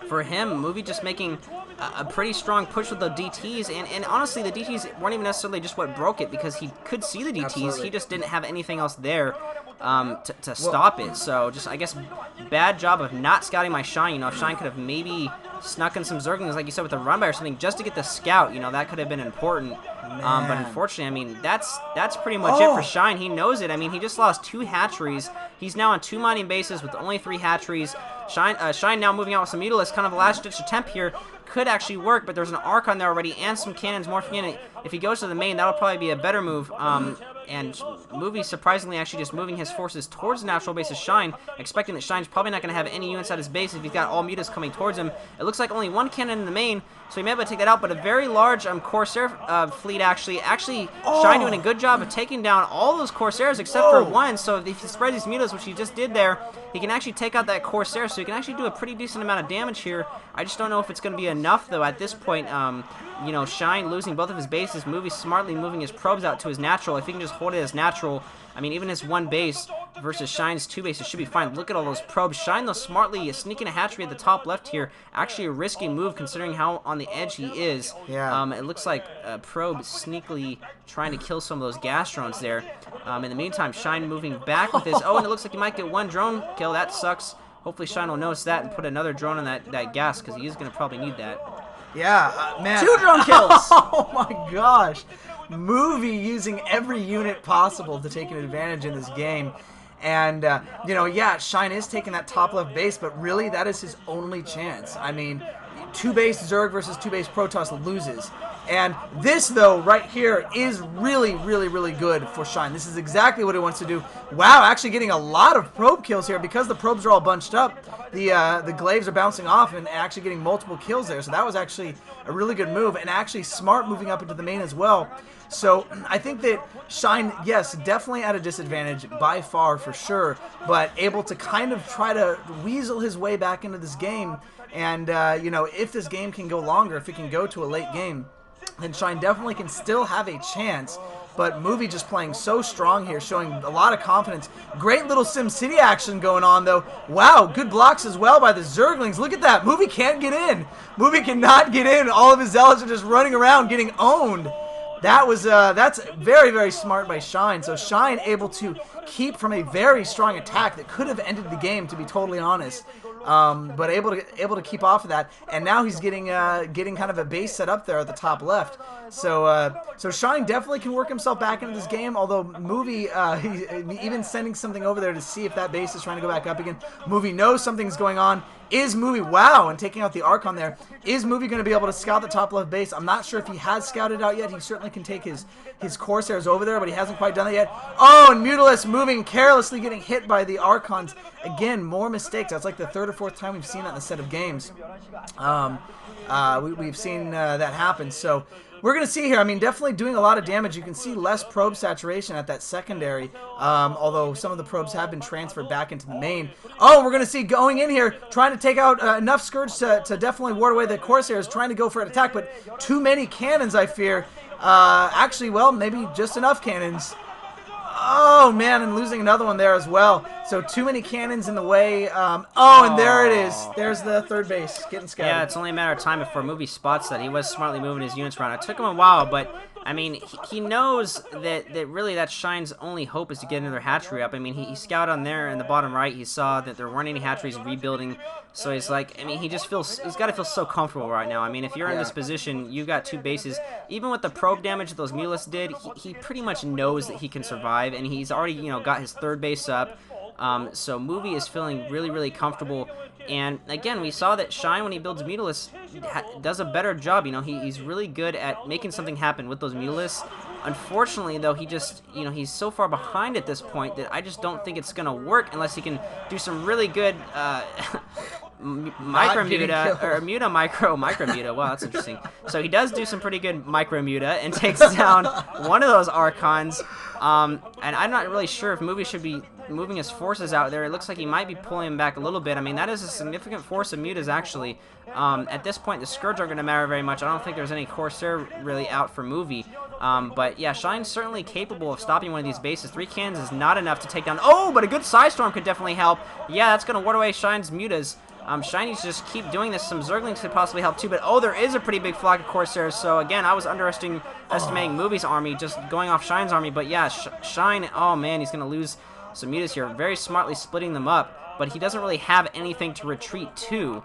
for him, Movie just making a pretty strong push with the DTs, and honestly, the DTs weren't even necessarily just what broke it, because he could see the DTs, Absolutely. he just didn't have anything else there to stop it. So just, I guess, bad job of not scouting my Shine. You know, if Shine could have maybe snuck in some Zerglings, like you said, with the run by or something, just to get the scout, you know, that could have been important. But unfortunately, I mean, that's pretty much it for Shine. He knows it. I mean, he just lost 2 hatcheries. He's now on 2 mining bases with only 3 hatcheries. Shine now moving out with some Mutalisk, kind of a last-ditch attempt here. Could actually work, but there's an Archon there already and some cannons morphing in it. If he goes to the main, that'll probably be a better move. And Movie surprisingly actually just moving his forces towards the natural base of Shine, expecting that Shine's probably not going to have any units at his base if he's got all mutas coming towards him. It looks like only 1 cannon in the main, so he may be able to take that out, but a very large Corsair fleet actually. Shine doing a good job of taking down all those Corsairs except for 1, so if he spreads these mutas, which he just did there, he can actually take out that Corsair, so he can actually do a pretty decent amount of damage here. I just don't know if it's going to be enough, though, at this point. You know, Shine losing both of his bases, Movie smartly moving his probes out to his natural. If he can just hold it as natural, I mean, even his 1 base versus Shine's 2 bases should be fine. Look at all those probes. Shine, though, smartly sneaking a hatchery at the top left here. Actually a risky move considering how on the edge he is. Yeah. It looks like Probe sneakily trying to kill some of those gas drones there. In the meantime, Shine moving back with his... Oh, and it looks like he might get 1 drone kill. That sucks. Hopefully Shine will notice that and put another drone on that gas, because he is going to probably need that. Yeah, man. 2 drone kills! Oh my gosh. Movie using every unit possible to take an advantage in this game. And, you know, yeah, Shine is taking that top left base, but really that is his only chance. I mean, 2 base Zerg versus 2 base Protoss loses. And this, though, right here is really, really, really good for Shine. This is exactly what he wants to do. Wow, actually getting a lot of probe kills here because the probes are all bunched up. The glaives are bouncing off and actually getting multiple kills there. So that was actually a really good move, and actually smart moving up into the main as well. So I think that Shine, yes, definitely at a disadvantage by far for sure, but able to kind of try to weasel his way back into this game. And, you know, if this game can go longer, if it can go to a late game, then Shine definitely can still have a chance. But Movie just playing so strong here, showing a lot of confidence. Great little SimCity action going on, though. Wow, good blocks as well by the Zerglings. Look at that. Movie can't get in. Movie cannot get in. All of his zealots are just running around getting owned. That's very, very smart by Shine. So Shine able to keep from a very strong attack that could have ended the game, to be totally honest. But able to keep off of that, and now he's getting kind of a base set up there at the top left. So Shine definitely can work himself back into this game. Although Movie, he even sending something over there to see if that base is trying to go back up again. Movie knows something's going on. Is Movie, wow, and taking out the Archon there. Is Movie going to be able to scout the top left base? I'm not sure if he has scouted out yet. He certainly can take his Corsairs over there, but he hasn't quite done that yet. Oh, and Mutalisk moving carelessly, getting hit by the Archons. Again, more mistakes. That's like the 3rd or 4th time we've seen that in a set of games. We've seen that happen. So we're going to see here, I mean, definitely doing a lot of damage. You can see less probe saturation at that secondary, although some of the probes have been transferred back into the main. Oh, we're going to see going in here, trying to take out enough Scourge to definitely ward away the Corsairs, trying to go for an attack, but too many cannons, I fear. Actually, well, maybe just enough cannons. Oh, man, and losing another one there as well. So too many cannons in the way. And there it is. There's the 3rd base getting scattered. Yeah, it's only a matter of time before Movie spots that. He was smartly moving his units around. It took him a while, but I mean, he knows that really that Shine's only hope is to get another hatchery up. I mean, he scouted on there in the bottom right. He saw that there weren't any hatcheries rebuilding. So he's like, I mean, he's got to feel so comfortable right now. I mean, if you're in this position, you've got 2 bases. Even with the probe damage that those Mutalisks did, he pretty much knows that he can survive, and he's already, you know, got his 3rd base up. So Movie is feeling really, really comfortable. And again, we saw that Shine, when he builds Mutalisks, does a better job. You know, he's really good at making something happen with those Mutalisks. Unfortunately, though, he just, you know, he's so far behind at this point that I just don't think it's going to work unless he can do some really good micromuta, or micromuta. Wow, that's interesting. So he does do some pretty good micromuta and takes down one of those Archons. And I'm not really sure if Movie should be moving his forces out there. It looks like he might be pulling him back a little bit. I mean, that is a significant force of mutas, actually. At this point, the Scourge aren't going to matter very much. I don't think there's any Corsair really out for Movie. But yeah, Shine's certainly capable of stopping one of these bases. 3 cannons is not enough to take down... Oh, but a good Psystorm could definitely help. Yeah, that's going to ward away Shine's mutas. Shiny needs to just keep doing this. Some Zerglings could possibly help too, but oh, there is a pretty big flock of Corsairs. So again, I was underestimating Movie's army, just going off Shine's army. But yeah, Shine, oh man, he's going to lose some mutas here. Very smartly splitting them up, but he doesn't really have anything to retreat to.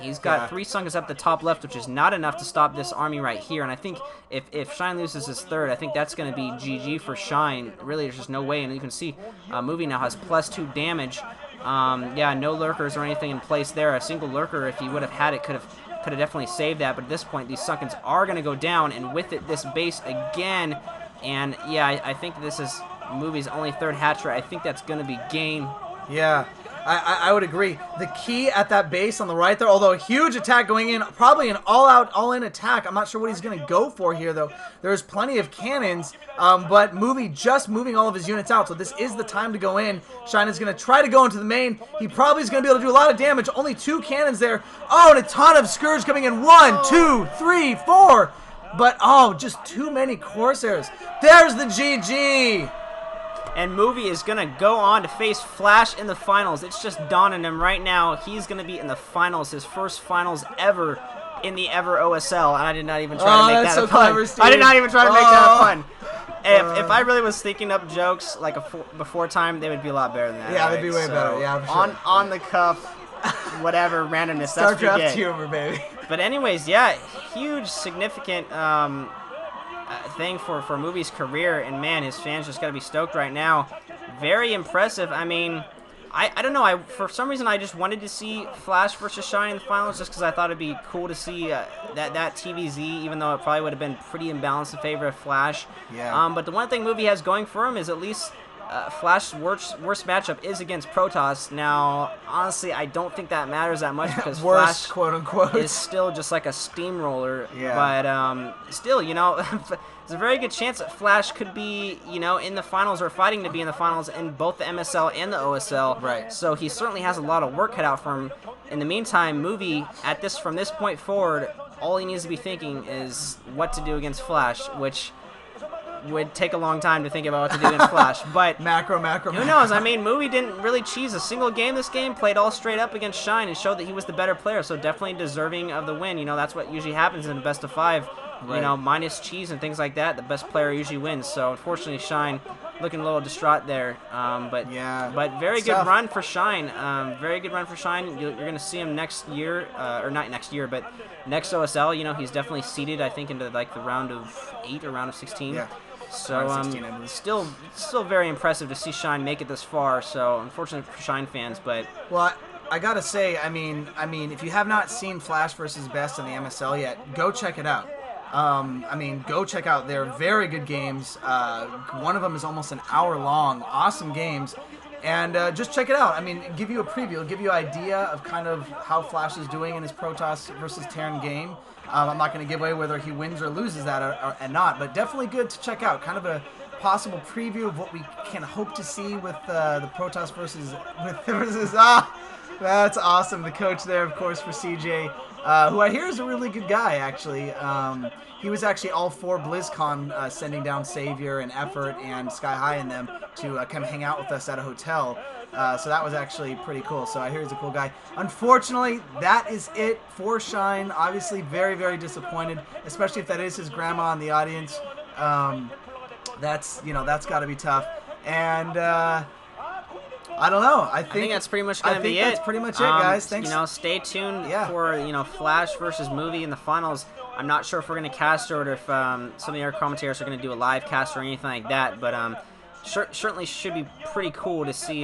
He's got 3 Sunkas up the top left, which is not enough to stop this army right here. And I think if Shine loses his 3rd, I think that's going to be GG for Shine. Really, there's just no way. And you can see Movie now has +2 damage. Yeah, no lurkers or anything in place there. A single lurker, if he would have had it, could have definitely saved that. But at this point, these Sunkens are going to go down, and with it, this base again. And yeah, I think this is Movie's only 3rd hatchery. I think that's going to be game. Yeah, I would agree. The key at that base on the right there, although a huge attack going in, probably an all-out, all-in attack. I'm not sure what he's going to go for here, though. There's plenty of cannons, but Movie just moving all of his units out, so this is the time to go in. Shine is going to try to go into the main. He probably is going to be able to do a lot of damage. Only 2 cannons there. Oh, and a ton of Scourge coming in. 1, 2, 3, 4. But, oh, just too many Corsairs. There's the GG. And Movie is going to go on to face Flash in the finals. It's just dawning him right now. He's going to be in the finals, his first finals ever in the ever OSL. And I did not even try to make that a pun. I did not even try to make that a pun. If I really was thinking up jokes like before time, they would be a lot better than that. Yeah, they'd be way better. Yeah, for sure. On the cuff, whatever randomness. That's StarCraft humor, baby. But anyways, yeah, huge, significant thing for Movie's career, and man, his fans just got to be stoked right now. Very impressive. I mean, I don't know. For some reason, I just wanted to see Flash versus Shine in the finals, just because I thought it'd be cool to see that TVZ, even though it probably would have been pretty imbalanced in favor of Flash. Yeah. But the one thing Movie has going for him is at least Flash's worst matchup is against Protoss. Now, honestly, I don't think that matters that much because worst, Flash, quote unquote, is still just like a steamroller. Yeah. But still, you know, there's a very good chance that Flash could be, you know, in the finals or fighting to be in the finals in both the MSL and the OSL. Right. So he certainly has a lot of work cut out for him. In the meantime, Movie from this point forward, all he needs to be thinking is what to do against Flash, which would take a long time to think about what to do against Flash. But macro. Who knows? I mean, Movie didn't really cheese a single game this game, played all straight up against Shine and showed that he was the better player, so definitely deserving of the win. You know, that's what usually happens in the best of 5. Right. You know, minus cheese and things like that, the best player usually wins. So unfortunately, Shine looking a little distraught there. But very good run for Shine. Very good run for Shine. You're going to see him next year, or not next year, but next OSL. You know, he's definitely seeded, I think, into like the round of 8 or round of 16. Yeah. So 16, still very impressive to see Shine make it this far. So unfortunately for Shine fans, but well, I gotta say, I mean, if you have not seen Flash versus Best in the MSL yet, go check it out. I mean, go check out their very good games. One of them is almost an hour long. Awesome games. And just check it out. I mean, give you a preview. It'll give you an idea of kind of how Flash is doing in his Protoss versus Terran game. I'm not going to give away whether he wins or loses that or not, but definitely good to check out. Kind of a possible preview of what we can hope to see with the Protoss versus that's awesome. The coach there, of course, for CJ, who I hear is a really good guy, actually. He was actually all 4 BlizzCon sending down Savior and Effort and Sky High in them to come hang out with us at a hotel. So that was actually pretty cool. So I hear he's a cool guy. Unfortunately, that is it for Shine. Obviously, very, very disappointed, especially if that is his grandma in the audience. That's got to be tough. And I don't know. I think that's pretty much going to be it. That's pretty much it, guys. Thanks. You know, stay tuned for Flash versus Movie in the finals. I'm not sure if we're going to cast or if some of the other commentators are going to do a live cast or anything like that, but certainly should be pretty cool to see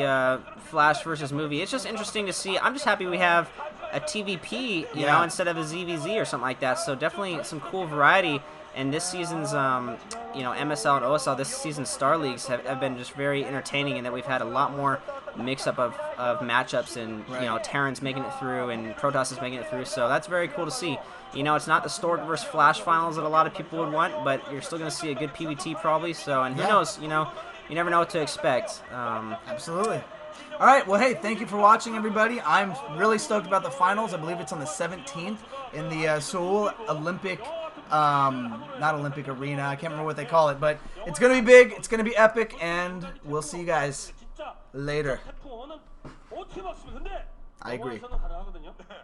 Flash versus Movie. It's just interesting to see. I'm just happy we have a TVP, you know, instead of a ZVZ or something like that. So definitely some cool variety. And this season's, MSL and OSL, this season's Star Leagues have been just very entertaining in that we've had a lot more mix-up of matchups and, Terrans making it through and Protoss is making it through. So that's very cool to see. You know, it's not the Stork versus Flash finals that a lot of people would want, but you're still going to see a good PvT probably. So, and who knows, you never know what to expect. Absolutely. All right, well, hey, thank you for watching, everybody. I'm really stoked about the finals. I believe it's on the 17th in the Seoul Olympic not Olympic Arena. I can't remember what they call it, but it's going to be big. It's going to be epic, and we'll see you guys later. I agree.